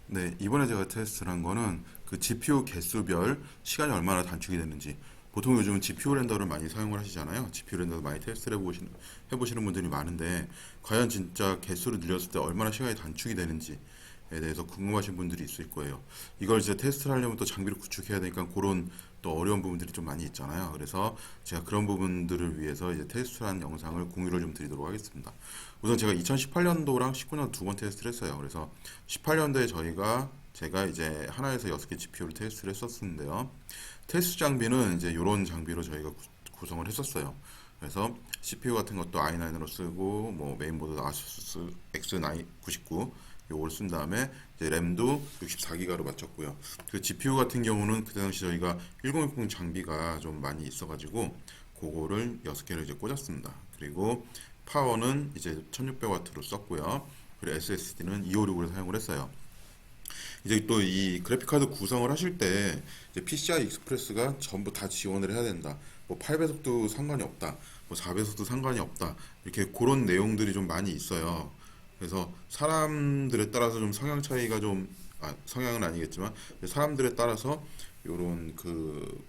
네, 이번에 제가 테스트를 한 거는 그 GPU 개수별 시간이 얼마나 단축이 되는지. 보통 요즘은 GPU 렌더를 많이 사용을 하시잖아요. GPU 렌더도 많이 테스트를 해보시는 분들이 많은데, 과연 진짜 개수를 늘렸을 때 얼마나 시간이 단축이 되는지에 대해서 궁금하신 분들이 있을 거예요. 이걸 이제 테스트를 하려면 또 장비를 구축해야 되니까 그런 또 어려운 부분들이 좀 많이 있잖아요. 그래서 제가 그런 부분들을 위해서 이제 테스트한 영상을 공유를 좀 드리도록 하겠습니다. 우선 제가 2018년도랑 19년도 두 번 테스트를 했어요. 그래서 18년도에 제가 이제 하나에서 6개 GPU를 테스트를 했었는데요. 테스트 장비는 이제 이런 장비로 저희가 구성을 했었어요. 그래서 CPU 같은 것도 i9으로 쓰고 뭐 메인보드 아수스 X999 요걸 쓴 다음에 이제 램도 64기가로 맞췄고요. 그 GPU 같은 경우는 그때 당시 저희가 1060 장비가 좀 많이 있어가지고 그거를 6개를 이제 꽂았습니다. 그리고 파워는 이제 1600W로 썼고요. 그리고 SSD는 256을 사용을 했어요. 이제 또 이 그래픽카드 구성을 하실 때 이제 PCI 익스프레스가 전부 다 지원을 해야 된다. 뭐 8배속도 상관이 없다. 뭐 4배속도 상관이 없다. 이렇게 그런 내용들이 좀 많이 있어요. 그래서 사람들에 따라서 좀 성향 차이가 좀, 성향은 아니겠지만 사람들에 따라서 요런 그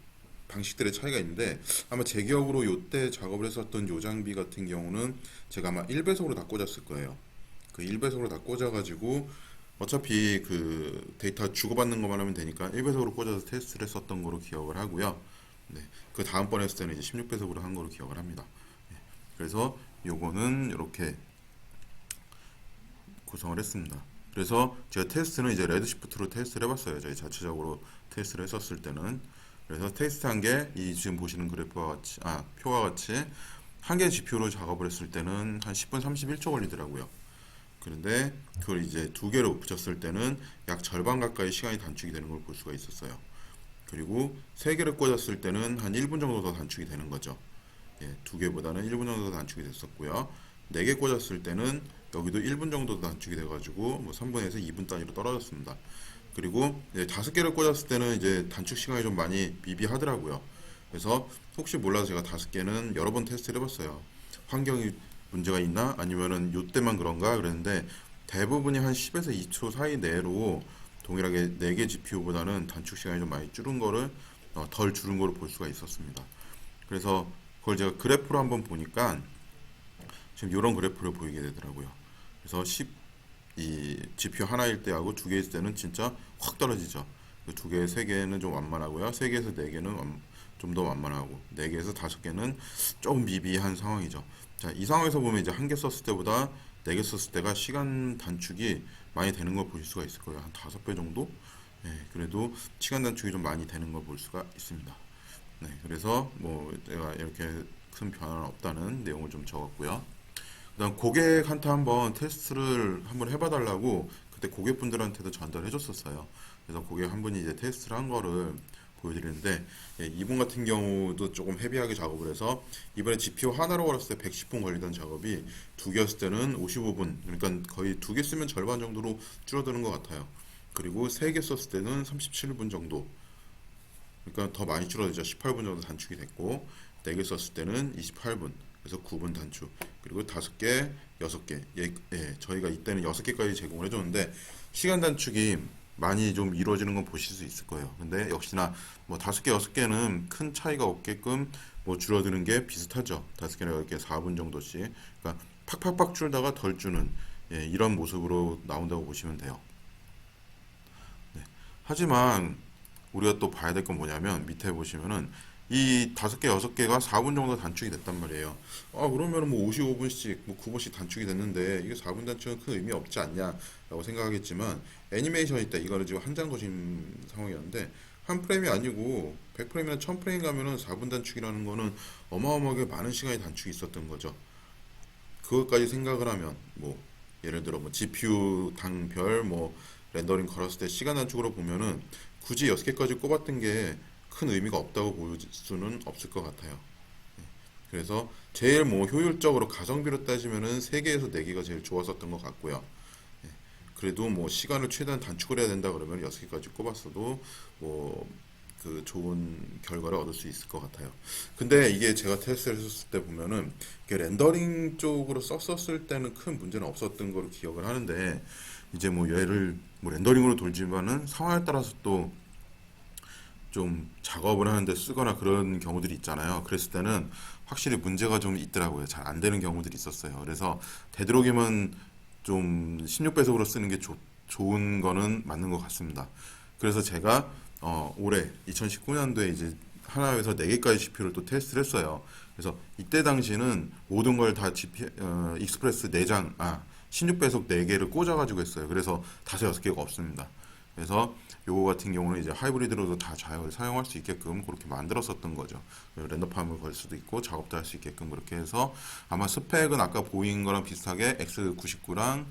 방식들의 차이가 있는데, 아마 제 기억으로 요때 작업을 했었던 요 장비 같은 경우는 제가 아마 1배속으로 다 꽂았을 거예요. 그 1배속으로 다 꽂아가지고 어차피 그 데이터 주고받는 것만 하면 되니까 1배속으로 꽂아서 테스트를 했었던 거로 기억을 하고요. 네. 그 다음번에 했을 때는 이제 16배속으로 한 거로 기억을 합니다. 네. 그래서 요거는 이렇게 구성을 했습니다. 그래서 제가 테스트는 이제 레드시프트로 테스트를 해봤어요. 저희 자체적으로 테스트를 했었을 때는. 그래서 테스트한 게 이 지금 보시는 그래프와 같이, 표와 같이 한 개 GPU로 작업을 했을 때는 한 10분 31초 걸리더라고요. 그런데 그걸 이제 두 개로 붙였을 때는 약 절반 가까이 시간이 단축이 되는 걸 볼 수가 있었어요. 그리고 세 개를 꽂았을 때는 한 1분 정도 더 단축이 되는 거죠. 예, 두 개보다는 1분 정도 더 단축이 됐었고요. 네 개 꽂았을 때는 여기도 1분 정도 더 단축이 돼가지고 뭐 3분에서 2분 단위로 떨어졌습니다. 그리고 다섯 개를 꽂았을 때는 이제 단축 시간이 좀 많이 미비하더라고요. 그래서 혹시 몰라서 제가 다섯 개는 여러 번 테스트를 해봤어요. 환경이 문제가 있나? 아니면은 요때만 그런가? 그랬는데 대부분이 한 10에서 2초 사이 내로 동일하게 4개 GPU보다는 단축 시간이 좀 많이 줄은 거를 덜 줄은 거를 볼 수가 있었습니다. 그래서 그걸 제가 그래프로 한번 보니까 지금 이런 그래프를 보이게 되더라고요. 그래서 이 GPU 하나일 때하고 두 개일 때는 진짜 확 떨어지죠. 두 개, 세 개는 좀 완만하고요. 세 개에서 네 개는 좀 더 완만하고, 네 개에서 다섯 개는 조금 미비한 상황이죠. 자, 이 상황에서 보면 이제 한 개 썼을 때보다 네 개 썼을 때가 시간 단축이 많이 되는 걸 보실 수가 있을 거예요. 한 다섯 배 정도? 예, 그래도 시간 단축이 좀 많이 되는 걸 볼 수가 있습니다. 네, 그래서 뭐 제가 이렇게 큰 변화는 없다는 내용을 좀 적었고요. 그다음 고객한테 한번 테스트를 한번 해봐 달라고 그때 고객분들한테도 전달해 줬었어요. 그래서 고객 한 분이 이제 테스트를 한 거를 보여드리는데, 이분 같은 경우도 조금 헤비하게 작업을 해서 이번에 GPU 하나로 걸었을 때 110분 걸리던 작업이 두 개였을 때는 55분, 그러니까 거의 두 개 쓰면 절반 정도로 줄어드는 것 같아요. 그리고 세 개 썼을 때는 37분 정도, 그러니까 더 많이 줄어들죠. 18분 정도 단축이 됐고, 4개 썼을 때는 28분, 그래서 9분 단축. 그리고 5개, 6개. 저희가 이때는 6개까지 제공을 해줬는데, 시간 단축이 많이 좀 이루어지는 건 보실 수 있을 거예요. 근데 역시나 뭐 5개, 6개는 큰 차이가 없게끔 뭐 줄어드는 게 비슷하죠. 5개나 10개, 4분 정도씩. 그러니까 팍팍팍 줄다가 덜 주는, 이런 모습으로 나온다고 보시면 돼요. 네. 하지만 우리가 또 봐야 될 건 뭐냐면 밑에 보시면은 이 다섯 개, 여섯 개가 4분 정도 단축이 됐단 말이에요. 그러면 뭐 55분씩, 뭐 9분씩 단축이 됐는데 이게 4분 단축은 큰 의미 없지 않냐라고 생각하겠지만, 애니메이션이 있다. 이거는 지금 한 장 거신 상황이었는데 한 프레임이 아니고 100프레임이나 1000프레임 가면은 4분 단축이라는 거는 어마어마하게 많은 시간이 단축이 있었던 거죠. 그것까지 생각을 하면 뭐 예를 들어 뭐 GPU 당별 뭐 렌더링 걸었을 때 시간 단축으로 보면은 굳이 6개까지 꼽았던 게 큰 의미가 없다고 볼 수는 없을 것 같아요. 그래서 제일 뭐 효율적으로 가성비로 따지면은 3개에서 4개가 제일 좋았었던 것 같고요. 그래도 뭐 시간을 최대한 단축을 해야 된다 그러면 6개까지 꼽았어도 뭐 그 좋은 결과를 얻을 수 있을 것 같아요. 근데 이게 제가 테스트를 했을 때 보면은 이게 렌더링 쪽으로 썼었을 때는 큰 문제는 없었던 걸로 기억을 하는데, 이제 뭐 얘를 뭐 렌더링으로 돌지만은 상황에 따라서 또 좀 작업을 하는데 쓰거나 그런 경우들이 있잖아요. 그랬을 때는 확실히 문제가 좀 있더라고요. 잘 안 되는 경우들이 있었어요. 그래서 되도록이면 좀 16배속으로 쓰는 게 좋은 거는 맞는 것 같습니다. 그래서 제가 올해 2019년도에 이제 하나에서 4개까지 GPU를 또 테스트를 했어요. 그래서 이때 당시는 모든 걸 다 익스프레스 4장, 16배속 4개를 꽂아가지고 했어요. 그래서 5, 6개가 없습니다. 그래서 요거 같은 경우는 이제 하이브리드로도 다 잘 사용할 수 있게끔 그렇게 만들었었던 거죠. 랜더팜을 걸 수도 있고 작업도 할 수 있게끔 그렇게 해서 아마 스펙은 아까 보인 거랑 비슷하게 X99랑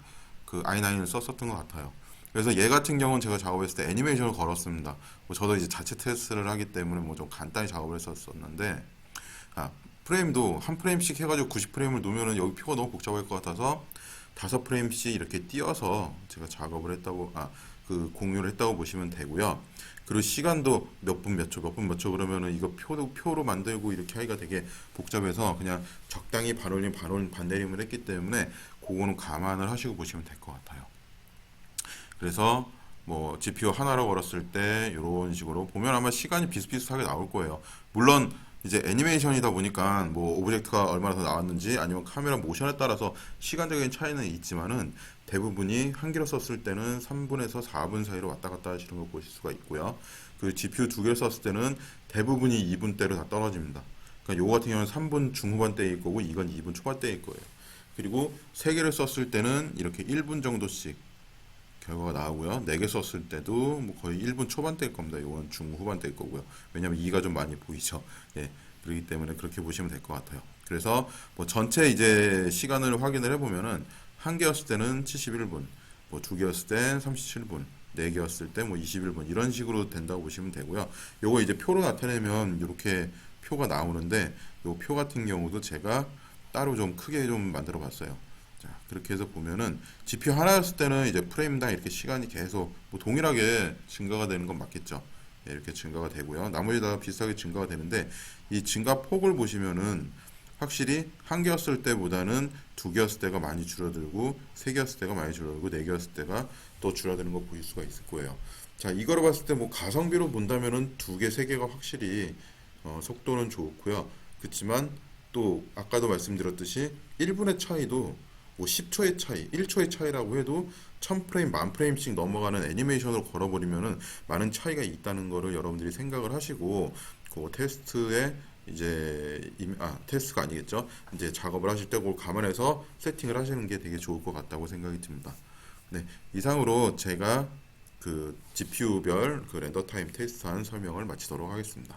그 i9을 썼었던 것 같아요. 그래서 얘 같은 경우는 제가 작업했을 때 애니메이션을 걸었습니다. 뭐 저도 이제 자체 테스트를 하기 때문에 뭐 좀 간단히 작업을 했었었는데 프레임도 한 프레임씩 해가지고 90프레임을 놓으면은 여기 표가 너무 복잡할 것 같아서 5프레임씩 이렇게 띄어서 제가 작업을 했다고 그 공유를 했다고 보시면 되고요. 그리고 시간도 몇 분 몇 초, 몇 분 몇 초 그러면은 이거 표로 만들고 이렇게 하기가 되게 복잡해서 그냥 적당히 반올림, 반내림을 했기 때문에 그거는 감안을 하시고 보시면 될 것 같아요. 그래서 뭐 GPU 하나로 걸었을 때 이런 식으로 보면 아마 시간이 비슷비슷하게 나올 거예요. 물론 이제 애니메이션이다 보니까 뭐 오브젝트가 얼마나 더 나왔는지 아니면 카메라 모션에 따라서 시간적인 차이는 있지만은 대부분이 한 개로 썼을 때는 3분에서 4분 사이로 왔다 갔다 하시는 걸 보실 수가 있고요. 그 GPU 2개를 썼을 때는 대부분이 2분대로 다 떨어집니다. 그러니까 요거 같은 경우는 3분 중후반대일 거고 이건 2분 초반대일 거예요. 그리고 3개를 썼을 때는 이렇게 1분 정도씩 결과가 나오고요. 4개 썼을 때도 뭐 거의 1분 초반대일 겁니다. 이건 중후반대일 거고요. 왜냐면 2가 좀 많이 보이죠. 예, 그렇기 때문에 그렇게 보시면 될 것 같아요. 그래서 뭐 전체 이제 시간을 확인을 해보면은 한 개였을 때는 71분, 뭐 2개였을 땐 37분, 4개였을 때 뭐 21분 이런 식으로 된다고 보시면 되고요. 요거 이제 표로 나타내면 이렇게 표가 나오는데 요 표 같은 경우도 제가 따로 좀 크게 좀 만들어 봤어요. 자, 그렇게 해서 보면은 GPU 하나였을 때는 이제 프레임당 이렇게 시간이 계속 뭐 동일하게 증가가 되는 건 맞겠죠. 예, 이렇게 증가가 되고요. 나머지 다 비슷하게 증가가 되는데 이 증가 폭을 보시면은 확실히 한 개였을 때보다는 2개였을 때가 많이 줄어들고 3개였을 때가 많이 줄어들고 4개였을 때가 또 줄어드는 거 보일 수가 있을 거예요. 자, 이거를 봤을 때 뭐 가성비로 본다면은 2개, 3개가 확실히 속도는 좋고요. 그렇지만 또 아까도 말씀드렸듯이 1분의 차이도 뭐 10초의 차이, 1초의 차이라고 해도 1000프레임, 10,000프레임씩 넘어가는 애니메이션으로 걸어버리면은 많은 차이가 있다는 거를 여러분들이 생각을 하시고 그 테스트에 이제 테스트가 아니겠죠. 이제 작업을 하실 때 그걸 감안해서 세팅을 하시는 게 되게 좋을 것 같다고 생각이 듭니다. 네, 이상으로 제가 그 GPU별 그 렌더 타임 테스트한 설명을 마치도록 하겠습니다.